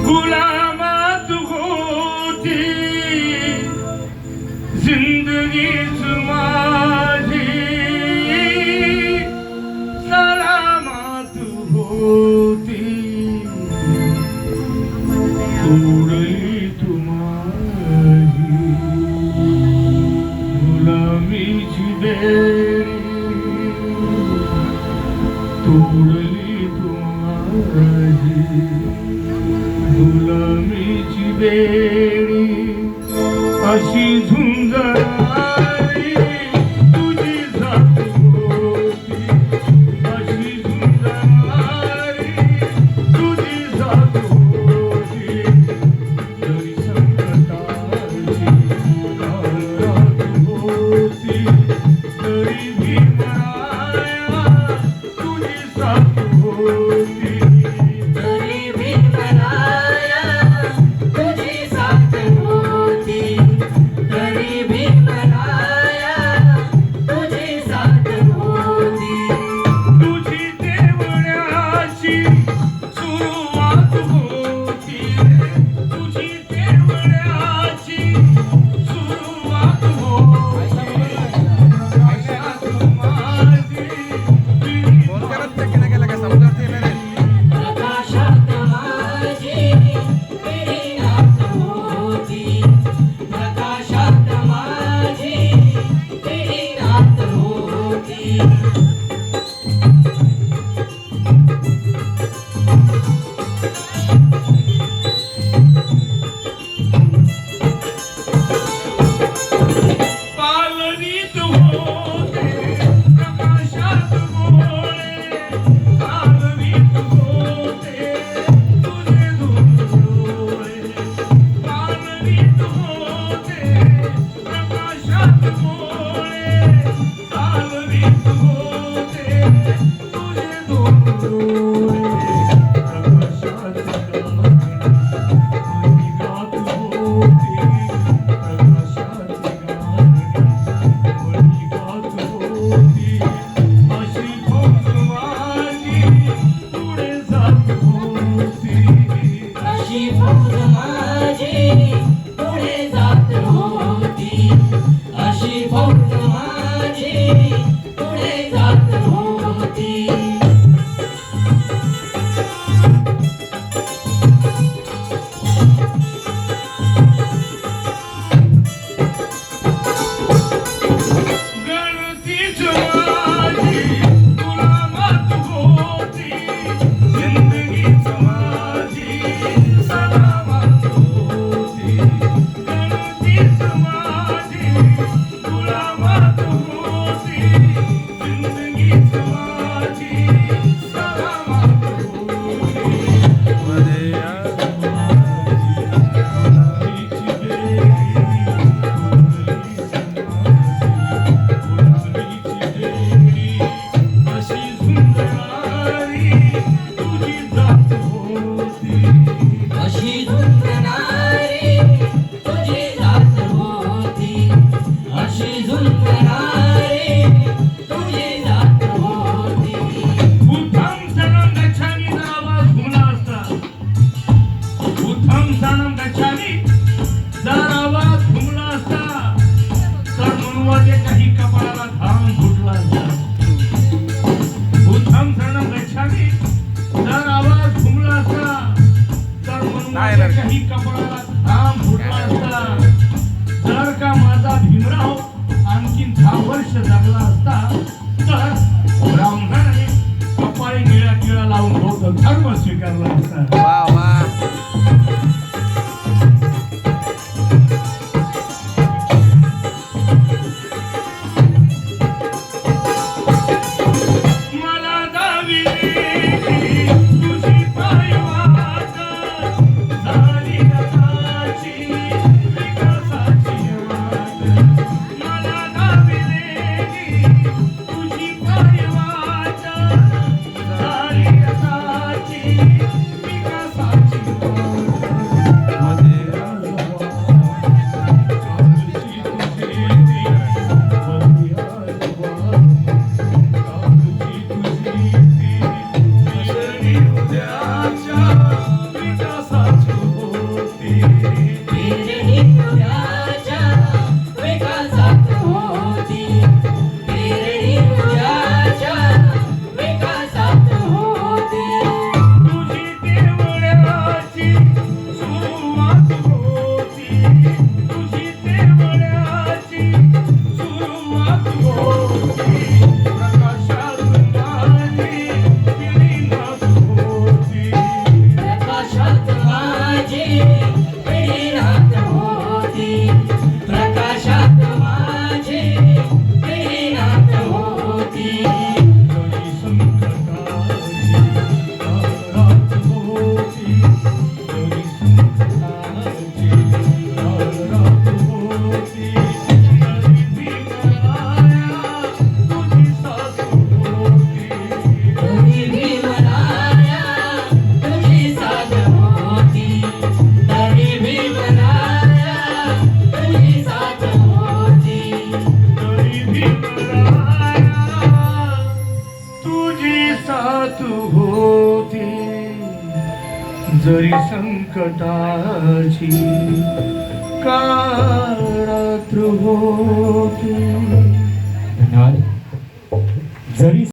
गुलामात होती जिंदगीच माझी सलामत होती तोडली तुम्हारी गुलामीची बेडी तोडली तुम्हारी गुलामीची बेडी अशी झुंजणारी तुझी जात होती अशी झुंजणारी तुझी जात होती तरी संकटाची काळात होती तरी भीमराया तुझी साथ होती तरी भीमराया तुझी साथ होती तरी भीमराया तुझी साथ होती तुझी देवळाची सुरुवात होती तुझी देवळाची सुरुवात होती आकाशात माझी प्रकाशात माझी पिढी रात होती प्रकाशात माझी पिढी रात होती पालनीत होते प्रकाशात मोळे पालनीत होते तुझे दोन डोळे पालनीत होते प्रकाशात मोळे पालनीत होते तुझे दोन डोळे प्रकाशात गाणी गात होती प्रकाशात गाणी गात होती अशी फौज माझी पुढे जात होती अशी फौज माझी पुढे जात होती अशी फौज माझी पुढे जात होती गणतीच माझी गुलामात होती जिंदगीच माझी सलामत होती गणतीच माझी गुलामात होती जिंदगीच माझी सलामत होती गुलामीची बेडी अशी झुंजणारी तुझी जात होती अशी झुंजणारी तुझी जात होती अशी झुंजणारी तुझी जात होती बुद्धं शरणं गच्छामि जर आवाज घुमला असता बुद्धं शरणं गच्छामि जर आवाज घुमला असता तर मनुवाच्या काही कपाळाला घाम फुटला असता बुद्धं शरणं गच्छामि जर आवाज घुमला असता तर मनुवाच्या काही कपाळाला घाम फुटला असता जर का माझा भीमराव आणखीन 10 वर्ष जगला असता तर ब्राह्मणाने कपाळी निळ्या टिळा लावून बौद्ध धर्म स्वीकारला असता मला दाविली तुझी पायवाट झाली रथाची विकासाची वाट मला दाविली तुझी पायवाट झाली रथाची विकासाची जात होती जरी संकटाची काळ रात्र होती. धन्यवाद.